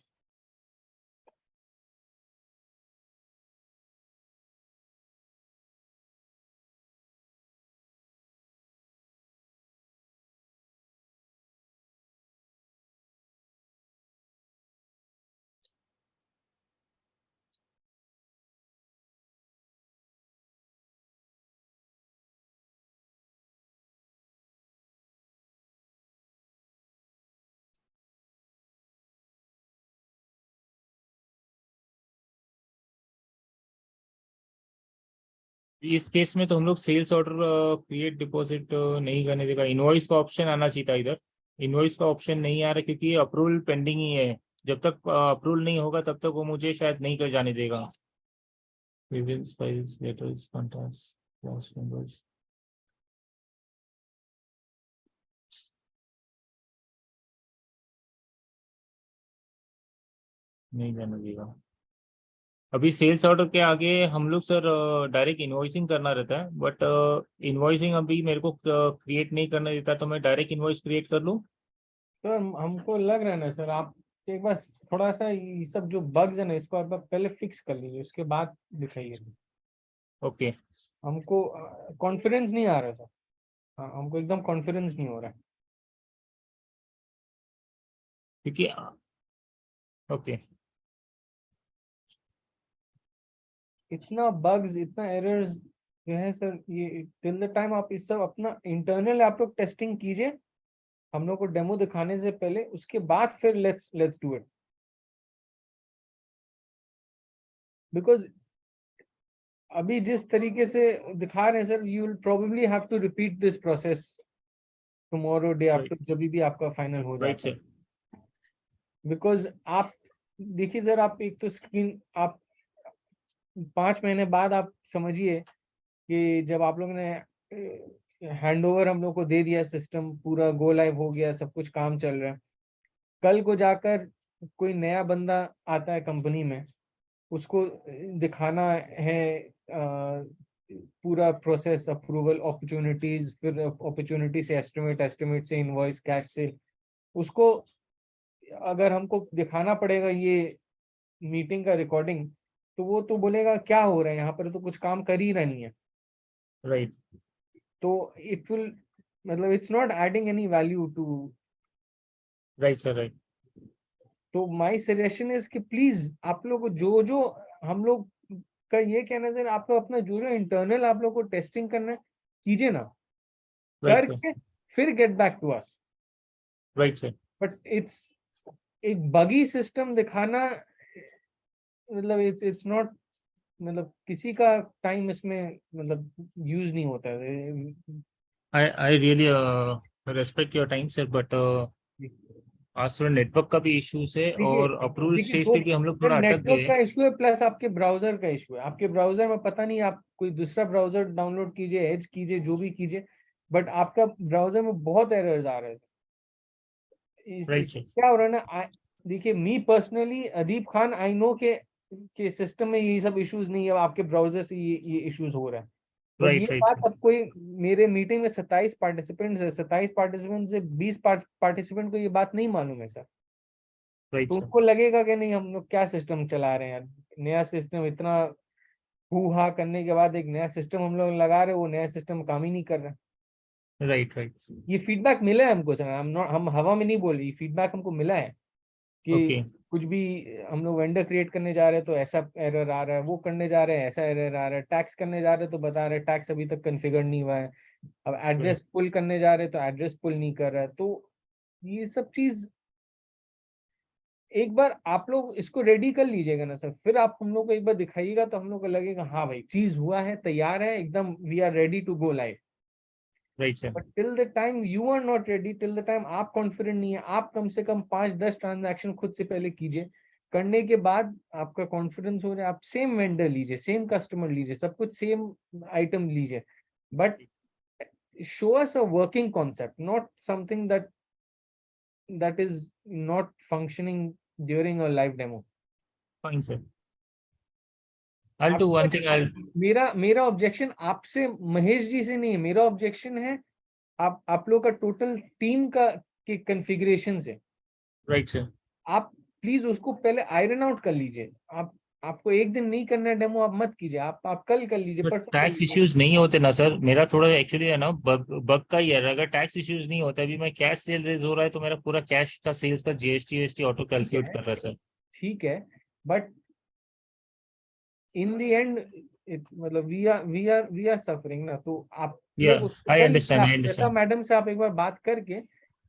इस केस में तो हम लोग सेल्स ऑर्डर क्रिएट डिपॉजिट नहीं करने देगा, इनवॉइस का ऑप्शन आना चाहिए था इधर। इनवॉइस का ऑप्शन नहीं आ रहा क्योंकि ये अप्रूवल पेंडिंग ही है। जब तक अप्रूवल नहीं होगा तब तक वो मुझे शायद नहीं कर जाने देगा। Grievance files, letters, contacts, class members. नहीं जाना देगा। अभी सेल्स ऑर्डर के आगे हम लोग सर डायरेक्ट इनवॉइसिंग करना रहता है, बट इनवॉइसिंग अभी मेरे को क्रिएट नहीं करना देता, तो मैं डायरेक्ट इनवॉइस क्रिएट कर लूँ? तो हमको लग रहा है ना सर, आप एक बार थोड़ा सा ये सब जो बग्स है ना, इसको आप पहले फिक्स कर लीजिए, उसके बाद दिखाइए। ओके। हमको कॉन्फिडेंस नहीं आ रहा सर। हाँ, हमको एकदम कॉन्फिडेंस नहीं हो रहा है। क्योंकि ओके इतना बग्स, इतना एरर्स जो है सर, ये टिल द टाइम आप इस सब अपना इंटरनल आप लोग टेस्टिंग कीजिए, हम लोग को डेमो दिखाने से पहले, उसके बाद फिर लेट्स डू इट। बिकॉज अभी जिस तरीके से दिखा रहे हैं sir, you will probably have to repeat this process tomorrow, day after, जब भी आपका फाइनल हो राइट जाता है। सर। बिकॉज आप देखिए सर, आप एक तो स्क्रीन, आप 5 महीने बाद आप समझिए कि जब आप लोगों ने हैंडओवर हम लोग को दे दिया, सिस्टम पूरा गो लाइव हो गया, सब कुछ काम चल रहा है, कल को जाकर कोई नया बंदा आता है कंपनी में, उसको दिखाना है पूरा प्रोसेस, अप्रूवल, अपॉर्चुनिटीज, फिर अपॉर्चुनिटी से एस्टिमेट, एस्टिमेट से इनवॉइस, कैश से, उसको अगर हमको दिखाना पड़ेगा ये मीटिंग का रिकॉर्डिंग, तो वो तो बोलेगा क्या हो रहा है यहाँ पर, तो कुछ काम कर ही रहा नहीं है। राइट तो इट विल, मतलब it's not adding any value to. Right sir. Right तो माय सजेशन इज कि प्लीज आप लोग को जो जो हम लोग का ये कहना है सर, आप लोग अपना जो जो इंटरनल आप लोग को टेस्टिंग करना है, कीजिए ना, राइट सर। करके फिर get back to us. Right sir. But it's एक बगी सिस्टम दिखाना, मतलब इट्स नॉट, मतलब किसी का टाइम इसमें मतलब यूज नहीं होता है। I really respect your time sir, but आज थोड़ा नेटवर्क का भी इश्यूज है, देखिए और अप्रूवल देखिए स्टेज दो पे भी हम लोग सर, थोड़ा अटक नेटवर्क गए। का इशू है, प्लस आपके ब्राउजर का इशू है। आपके ब्राउजर में पता नहीं, आप कोई दूसरा ब्राउजर डाउनलोड कीजिए, एज कीजिए, जो भी कीजिए, बट आपका ब्राउजर में बहुत एरर्स आ रहे थे। राइट इस सर। क्या हो रहा है ना, देखिए me personally, Adeep Khan, I know के सिस्टम में ये सब इश्यूज नहीं है, आपके ब्राउजर से ये इश्यूज हो रहा है। बट ये राइट राइट बात, सर। अब कोई, मेरे मीटिंग में 27 पार्टिसिपेंट्स है, 27 पार्टिसिपेंट से 20 पार्टिसिपेंट को ये बात नहीं मालूम है सर। राइट तो सर। उनको लगेगा कि नहीं, हम लोग क्या सिस्टम चला रहे हैं यार, नया सिस्टम, इतना हू हा करने के बाद एक नया सिस्टम हम लोग लगा रहे, वो नया सिस्टम काम ही नहीं कर रहा। Right right. ये फीडबैक मिला है हमको सर, हम नॉट, हम हवा में नहीं बोल रही, फीडबैक हमको मिला है कि ओके। कुछ भी हम लोग वेंडर क्रिएट करने जा रहे हैं तो ऐसा एरर आ रहा है, वो करने जा रहे हैं ऐसा एरर आ रहा है, टैक्स करने जा रहे हैं तो बता रहे हैं टैक्स अभी तक कॉन्फ़िगर नहीं हुआ है, अब एड्रेस पुल करने जा रहे हैं तो एड्रेस पुल नहीं कर रहा है। तो ये सब चीज एक बार आप लोग इसको रेडी कर लीजिएगा ना सर, फिर आप हम लोग को एक बार दिखाइएगा, तो हम लोग को लगेगा हाँ भाई चीज हुआ है, तैयार है एकदम, we are ready to go live. Right sir. But till the time you are not ready, till the time आप कॉन्फिडेंट नहीं है, आप कम से कम 5-10 ट्रांजैक्शन खुद से पहले कीजिए। करने के बाद आपका कॉन्फिडेंस हो जाए, आप सेम वेंडर लीजिए, सेम कस्टमर लीजिए, सब कुछ सेम आइटम लीजिए, but show us a working concept, not something that is not functioning during a live demo. Fine sir. I do आपसे वन थिंग। आई मेरा मेरा ऑब्जेक्शन आपसे, महेश जी से नहीं है, मेरा ऑब्जेक्शन है आप लोग का टोटल टीम का के कॉन्फ़िगरेशन से। Right sir. आप प्लीज उसको पहले आयरन आउट कर लीजिए। आपको एक दिन नहीं करना है डेमो, आप मत कीजिए, आप कल कर लीजिए, सर परसों कर टैक्स लीजिए। इश्यूज नहीं होते ना सर, मेरा थोड़ा एक्चुअली है ना बग बग का ही है। अगर टैक्स इश्यूज नहीं होता, अभी मैं कैश सेल रेज हो रहा है तो मेरा पूरा कैश का सेल्स का जीएसटी ऑटो ठीक कैलकुलेट है, कर रहा है सर। ठीक है, बट इन द एंड मतलब वी आर सफरिंग ना, तो आप या लोग उसको आई कर लीजिए, अंडरस्टैंड, आप आई श्वेता अंडरस्टैंड। मैडम से आप एक बार बात करके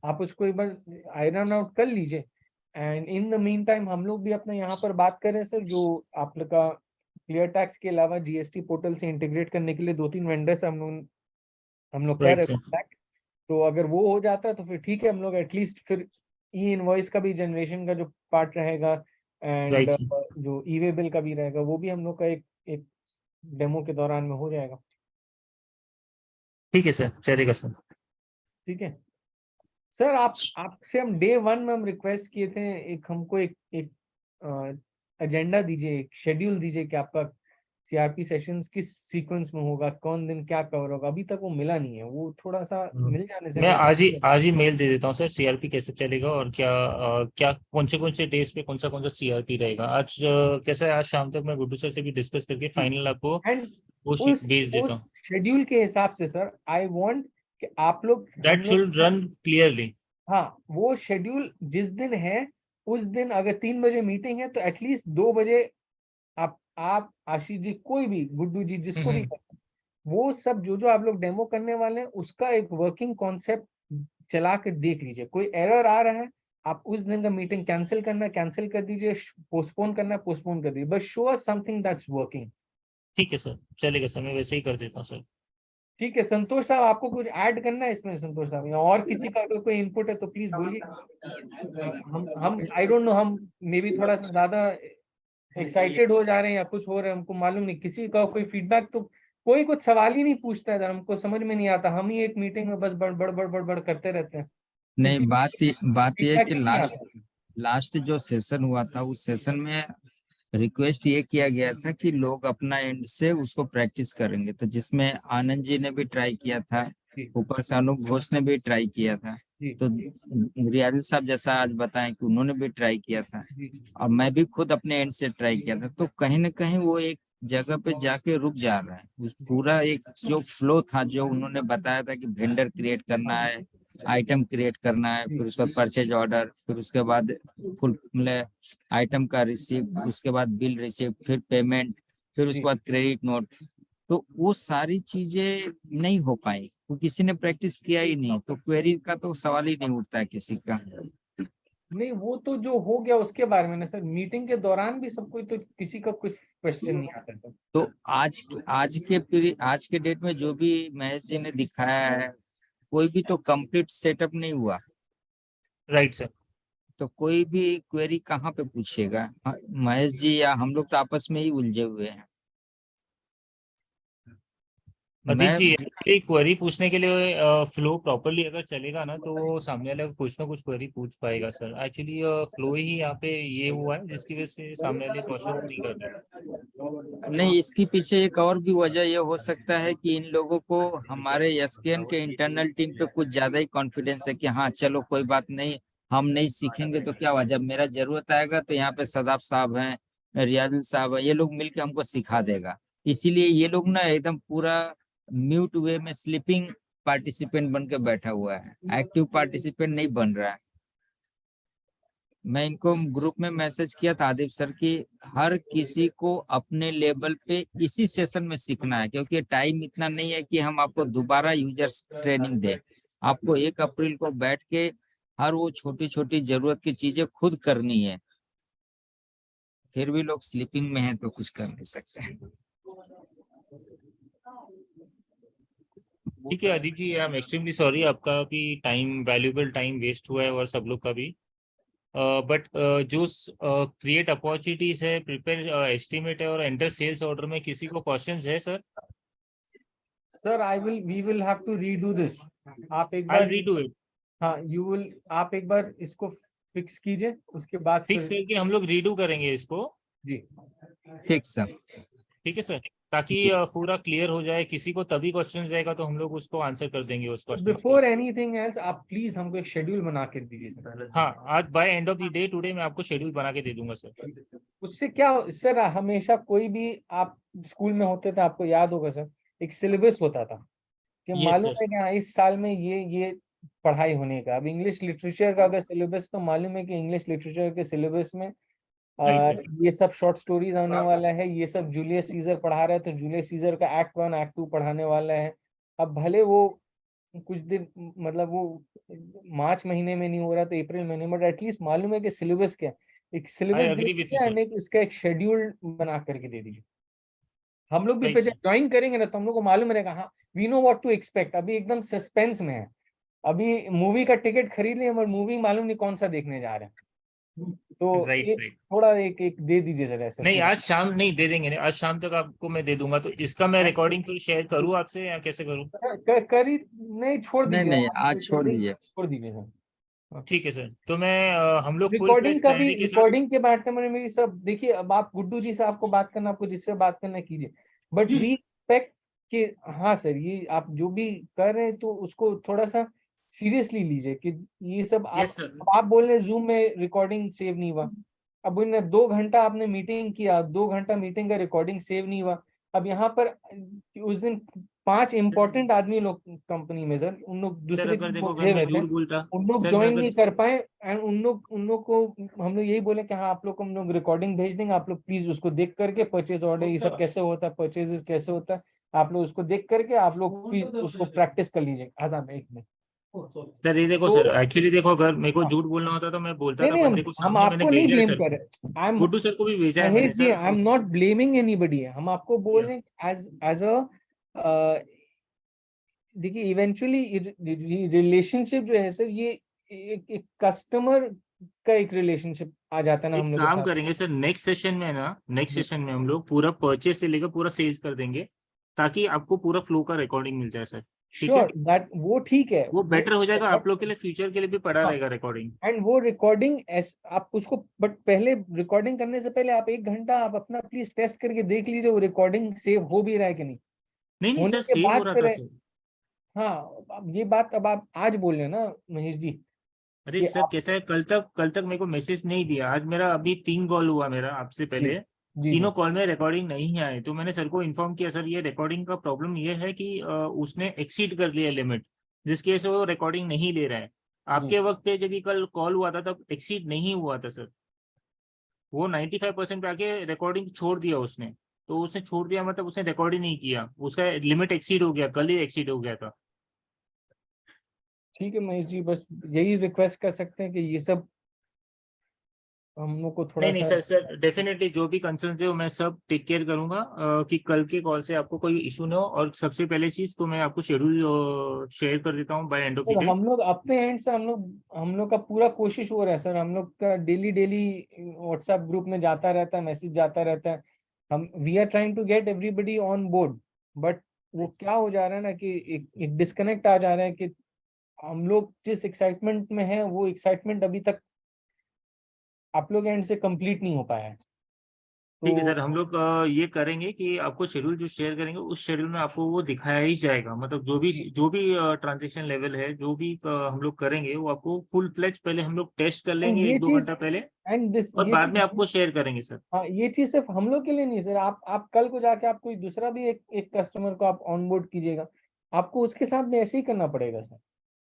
आप उसको एक बार आयरन आउट कर लीजिए। And in the mean time हम लोग भी अपने यहाँ पर बात करें सर, जो आप लोग का क्लियर टैक्स के अलावा जीएसटी पोर्टल से इंटीग्रेट करने के लिए 2-3 वेंडर्स हम लोग कह राइट रहे सर। हैं। तो अगर वो हो जाता है तो फिर ठीक है, हम लोग एटलीस्ट फिर ई इनवॉइस का भी जनरेशन का जो पार्ट रहेगा, एंड राइट सर। जो ई वे बिल का भी रहेगा, वो भी हम लोग का एक डेमो के दौरान में हो जाएगा। ठीक है सर, चलेगा सर। ठीक है सर, आपसे हम डे 1 में हम रिक्वेस्ट किए थे, एक हमको एक एजेंडा दीजिए, एक शेड्यूल दीजिए कि आपका सीआरपी सेशंस किस सीक्वेंस में होगा, कौन दिन क्या कवर होगा। अभी तक वो मिला नहीं है, वो थोड़ा सा मिल जाने से मैं better आज ही मेल दे देता हूँ सर, सीआरपी कैसे चलेगा और क्या क्या कौन से डेज पे कौन सा सीआरपी रहेगा। आज कैसा है, आज शाम तक मैं गुड्डू सर से भी डिस्कस करके फाइनल आपको एंड वो भेज देता हूँ। उस शेड्यूल के हिसाब से सर आई वांट कि आप लोग, हम दैट लोग, शुड रन क्लियरली। हाँ वो शेड्यूल जिस दिन है उस दिन अगर 3 बजे मीटिंग है तो एटलीस्ट 2 बजे आप आशीष जी, कोई भी, गुड्डू जी, जिसको भी, वो सब जो जो आप लोग डेमो करने वाले हैं उसका एक वर्किंग कॉन्सेप्ट चला के देख लीजिए। कोई एरर आ रहा है, आप उस दिन का मीटिंग कैंसिल करना है कैंसिल कर दीजिए, पोस्टपोन करना है पोस्टपोन कर दीजिए, बस show us something that's working. ठीक है सर, चलेगा सर, मैं वैसे ही कर देता हूँ सर। ठीक है संतोष साहब, आपको कुछ ऐड करना है इसमें संतोष साहब, या और किसी का अगर कोई इनपुट है तो प्लीज बोलिए। हम आई डोंट नो, हम मे बी थोड़ा सा ज्यादा एक्साइटेड हो जा रहे हैं या कुछ हो रहा है, हमको मालूम नहीं। किसी का कोई फीडबैक तो, कोई कुछ सवाल ही नहीं पूछता है, हमको समझ में नहीं आता, हम ही एक मीटिंग में बस बड़ करते रहते हैं। नहीं, किसी बात ये है फीडबैक कि ही नहीं आता। लास्ट जो सेशन हुआ था उस सेशन में रिक्वेस्ट ये किया गया था कि लोग अपना एंड से उसको प्रैक्टिस करेंगे, तो जिसमें आनंद जी ने भी ट्राई किया था, जी ऊपर से अनूप घोष ने भी ट्राई किया था, जी तो रियाज साहब जैसा आज बताएं कि उन्होंने भी ट्राई किया था, जी और मैं भी खुद अपने एंड से ट्राई किया था, तो कहीं ना कहीं वो एक जगह पे जाके रुक जा रहा है। उस पूरा एक जो फ्लो था जो उन्होंने बताया था कि वेंडर क्रिएट करना है, आइटम क्रिएट करना है, फिर उसके बाद परचेज ऑर्डर, फिर उसके बाद फुल मतलब आइटम का रिसिप्ट, उसके बाद बिल रिसिप्ट, फिर पेमेंट, फिर उसके बाद क्रेडिट नोट, तो वो सारी चीजें नहीं हो पाई, वो किसी ने प्रैक्टिस किया ही नहीं, तो क्वेरी का तो सवाल ही नहीं उठता है किसी का। नहीं, वो तो जो हो गया उसके बारे में ना सर, मीटिंग के दौरान भी सब कोई, तो किसी का कुछ क्वेश्चन नहीं आता था। तो आज के डेट में जो भी महेश जी ने दिखाया है, कोई भी तो कंप्लीट सेटअप नहीं हुआ, राइट सर। तो कोई भी क्वेरी कहाँ पे पूछेगा। हाँ, महेश जी या हम लोग तो आपस में ही उलझे हुए हैं। अदीप मैं जी, एक क्वेरी पूछने के लिए फ्लो प्रॉपरली अगर चलेगा ना तो सामने वाला कुछ ना कुछ क्वेरी पूछ पाएगा सर। एक्चुअली फ्लो ही यहाँ पे ये हुआ है जिसकी वजह से सामने वाले क्वेश्चन नहीं कर रहे हैं। नहीं, इसके पीछे एक और भी वजह ये हो सकता है कि इन लोगों को हमारे एसकेएन के इंटरनल टीम पे कुछ ज्यादा ही कॉन्फिडेंस है कि हाँ चलो कोई बात नहीं, हम नहीं सीखेंगे तो क्या हुआ, जब मेरा जरूरत आएगा तो यहाँ पे सदाब साहब हैं, रियाजुल साहब हैं, ये लोग मिलके हमको सिखा देगा। इसीलिए ये लोग ना एकदम पूरा म्यूट वे में स्लीपिंग पार्टिसिपेंट बन के बैठा हुआ है, एक्टिव पार्टिसिपेंट नहीं बन रहा है। मैं इनको ग्रुप में मैसेज किया था आदिप सर की, हर किसी को अपने लेवल पे इसी सेशन में सीखना है, क्योंकि टाइम इतना नहीं है कि हम आपको दोबारा यूजर्स ट्रेनिंग दें। आपको 1 अप्रैल को बैठ के हर वो छोटी छोटी जरूरत की चीजें खुद करनी है। फिर भी लोग स्लीपिंग में हैं तो कुछ कर नहीं सकते हैं। ठीक है अदीप जी, आई एम एक्सट्रीमली सॉरी, आपका भी टाइम, वैल्यूबल टाइम वेस्ट हुआ है और सब लोग का भी। बट जो क्रिएट अपॉर्चुनिटीज है, प्रिपेयर एस्टिमेट है और एंटर सेल्स ऑर्डर में किसी को क्वेश्चंस है sir? Sir we will have to redo this. आप एक आई बार, रीडू इट। हाँ यू विल, आप एक बार इसको फिक्स कीजिए, उसके बाद फिक्स फिर। करके हम लोग रीडू करेंगे इसको। जी ठीक सर। ठीक है सर, ताकि पूरा क्लियर हो जाए। किसी को तभी क्वेश्चन रहेगा तो हम लोग उसको आंसर कर देंगे उस क्वेश्चन का। बिफोर एनीथिंग एल्स आप प्लीज हमको एक शेड्यूल बना के दीजिए सर। हाँ, आज by end of the day today मैं आपको शेड्यूल बना के दे दूंगा सर। उससे क्या सर, हमेशा कोई भी, आप स्कूल में होते थे आपको याद होगा सर, एक सिलेबस होता था कि यस मालूम सर। है कि हाँ इस साल में ये पढ़ाई होने का। अब इंग्लिश लिटरेचर का अगर सिलेबस, तो मालूम है कि इंग्लिश लिटरेचर के सिलेबस में राइट सर। ये सब शॉर्ट स्टोरीज आने वाला है, ये सब जूलियस सीजर पढ़ा रहा है तो जूलियस सीजर का एक्ट 1 एक्ट 2 पढ़ाने वाला है। अब भले वो कुछ दिन, मतलब वो मार्च महीने में नहीं हो रहा तो अप्रैल महीने में, एटलीस्ट मालूम है कि सिलेबस क्या है। एक I syllabus they agree with you दीजिए सर। and एक उसका एक शेड्यूल बना करके दे दीजिए। हम लोग भी राइट फिर सर। जब ज्वाइन करेंगे ना तो हम लोग को मालूम रहेगा, हाँ we know what to expect. अभी एकदम सस्पेंस में है, अभी मूवी का टिकट खरीद लिया मगर मूवी मालूम नहीं कौन सा देखने जा रहे हैं। तो राइट एक राइट। थोड़ा एक दे दीजिए सर ऐसा नहीं, प्लीज। आज शाम नहीं दे देंगे, नहीं आज शाम तक आपको मैं दे दूंगा। तो इसका मैं रिकॉर्डिंग फिर शेयर करूँ आपसे या कैसे करूँ? करी नहीं, छोड़ नहीं दीजिए नहीं, आप, आज छोड़ दीजिए। छोड़ दीजिए सर। ठीक है सर, तो मैं हम लोग फुल रिकॉर्डिंग का भी, के साथ रिकॉर्डिंग के बारे में मेरी सब देखिए, अब आप गुड्डू जी से आपको बात करना, आपको जिससे बात करना कीजिए, बट वी एक्सपेक्ट कि हाँ सर, ये आप जो भी कर रहे हैं तो उसको थोड़ा सा सीरियसली लीजिए कि ये सब यस सर। आप बोल रहे जूम में रिकॉर्डिंग सेव नहीं हुआ। अब उन्हें 2 घंटा आपने मीटिंग किया, 2 घंटा मीटिंग का रिकॉर्डिंग सेव नहीं हुआ। अब यहाँ पर उस दिन 5 इंपॉर्टेंट आदमी लोग कंपनी में सर, उन लोग सर दूसरे अगर दिन देखो, अगर बोले मैं हुए थे, झूठ बोलता, उन लोग सर मैं ज्वाइन अगर, नहीं कर पाए। एंड उन लोग को हम लोग यही बोले कि हाँ आप लोग को हम लोग रिकॉर्डिंग भेज देंगे, आप लोग प्लीज उसको देख करके परचेज ऑर्डर ये सब कैसे होता है, परचेजेस कैसे होता है, आप लोग उसको देख करके आप लोग प्लीज उसको प्रैक्टिस कर लीजिए। आजाद एक मिनट। सर ये देखो तो सर, एक्चुअली देखो, अगर मेरे को हाँ, झूठ बोलना होता तो मैं बोलता नहीं था नहीं, बंदे को, हम सामने मैंने आपको नहीं भेजा है ब्लेम सर कर को, रहे। आई एम गुड्डू सर को भी भेजा है मैंने Mahesh ji, sir. I am not blaming anybody है, हम आपको बोल रहे हैं एज एज अ, देखिए इवेंचुअली रिलेशनशिप जो है सर, ये एक कस्टमर का एक रिलेशनशिप आ जाता है ना हम एक लोग के काम साथ। करेंगे सर, नेक्स्ट सेशन में ना, नेक्स्ट जी सेशन में हम लोग पूरा परचेस से लेकर पूरा सेल्स कर देंगे, ताकि आपको पूरा फ्लो का रिकॉर्डिंग मिल जाए सर। ठीक है, श्योर, दैट वो ठीक है, वो वो बेटर हो जाएगा बहुत, आप लोग के लिए, फ्यूचर के लिए भी पड़ा हाँ। रहेगा रिकॉर्डिंग। एंड वो रिकॉर्डिंग आप उसको, बट पहले रिकॉर्डिंग करने से पहले आप 1 घंटा आप अपना प्लीज टेस्ट करके देख लीजिए वो रिकॉर्डिंग सेव हो भी रहा है कि नहीं। नहीं नहीं होने सर, के सेव हो बाद रहा फिर था सर। हाँ, अब ये बात अब आप आज बोल रहे हैं ना महेश जी, अरे कि सर आप, कैसा है, कल तक मेरे को मैसेज नहीं दिया, आज मेरा अभी 3 कॉल हुआ मेरा आपसे जी पहले, जी जी तीनों कॉल में रिकॉर्डिंग नहीं आए, तो मैंने सर को इन्फॉर्म किया, सर ये रिकॉर्डिंग का प्रॉब्लम ये है कि उसने एक्सीड कर लिया लिमिट, जिसकी वजह से वो रिकॉर्डिंग नहीं ले रहा है। जी। आपके वक्त पे जब भी कल कॉल हुआ था तब एक्सीड नहीं हुआ था सर, वो 95% पे आके रिकॉर्डिंग छोड़ दिया उसने, तो उसने छोड़ दिया मतलब उसने रिकॉर्ड ही नहीं किया, उसका लिमिट एक्सीड हो गया, कल ही एक्सीड हो गया था। ठीक है महेश जी, बस यही रिक्वेस्ट कर सकते हैं कि ये सब हम लोग को थोड़ा नहीं नहीं सा, सर, सर डेफिनेटली जो भी कंसर्न है वो मैं सब टेक केयर करूंगा, कि कल के कॉल से आपको कोई इशू ना हो, और सबसे पहले चीज तो मैं आपको शेड्यूल शेयर कर देता हूँ बाय एंड ऑफ द तो डे। हम लोग अपने एंड से हम लोग का पूरा कोशिश हो रहा है सर, हम लोग का डेली डेली व्हाट्सएप ग्रुप में जाता रहता है, मैसेज जाता रहता है, हम we are trying to get everybody on board. But वो क्या हो जा रहा है ना कि एक डिस्कनेक्ट आ जा रहा है कि हम लोग जिस एक्साइटमेंट में है वो एक्साइटमेंट अभी तक आप लोग एंड से कंप्लीट नहीं हो पाया है। ठीक है सर, तो हम लोग ये करेंगे कि आपको शेड्यूल जो शेयर करेंगे उस शेड्यूल में आपको वो दिखाया ही जाएगा, मतलब जो भी ट्रांजेक्शन लेवल है, जो भी हम लोग करेंगे वो आपको फुल फ्लेज पहले हम लोग टेस्ट कर एंड लेंगे ये एक दो चीज, घंटा पहले, एंड दिस और ये बाद चीज, में आपको शेयर करेंगे सर। हाँ ये चीज सिर्फ हम लोग के लिए नहीं सर, आप कल को जाके आप कोई दूसरा भी एक कस्टमर को आप ऑनबोर्ड कीजिएगा, आपको उसके साथ भी ऐसे ही करना पड़ेगा सर।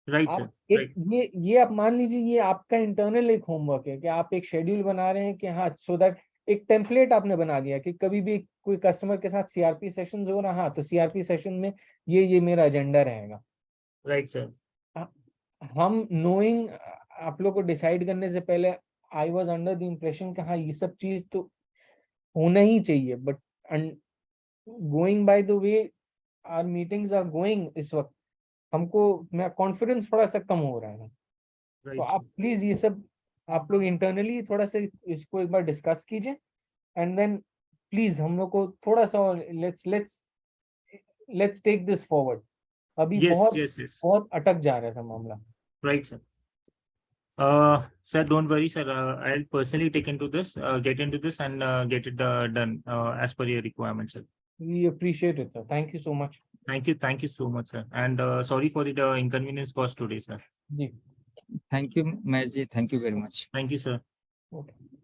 राइट सर, आप एक राइट। ये आप मान लीजिए ये आपका इंटरनल एक होमवर्क है कि आप एक शेड्यूल बना रहे हैं कि हाँ, सो दैट एक टेम्पलेट आपने बना दिया कि कभी भी कोई कस्टमर के साथ सीआरपी सेशन हो रहा, हाँ तो सीआरपी सेशन में ये मेरा एजेंडा रहेगा। Right sir. हम नोइंग आप लोग को डिसाइड करने से पहले I was under the impression कि हाँ ये सब चीज तो होना ही चाहिए, but going by the way our meetings are going इस वक्त, हमको मैं कॉन्फिडेंस थोड़ा सा कम हो रहा है। तो राइट आप सर। प्लीज ये सब आप लोग इंटरनली थोड़ा सा इसको एक बार डिस्कस कीजिए, एंड देन प्लीज हम लोग को थोड़ा सा let's let's take this forward. अभी यस बहुत यस यस। बहुत अटक जा रहा है सब मामला। Right sir. Sir, don't worry, sir. I'll personally take into this, get into this, and get it done as per your requirement, sir. We appreciate it sir, thank you so much. Thank you so much, sir. And sorry for the inconvenience caused today, sir. जी thank you Mahesh ji, thank you very much. Thank you, sir. Okay.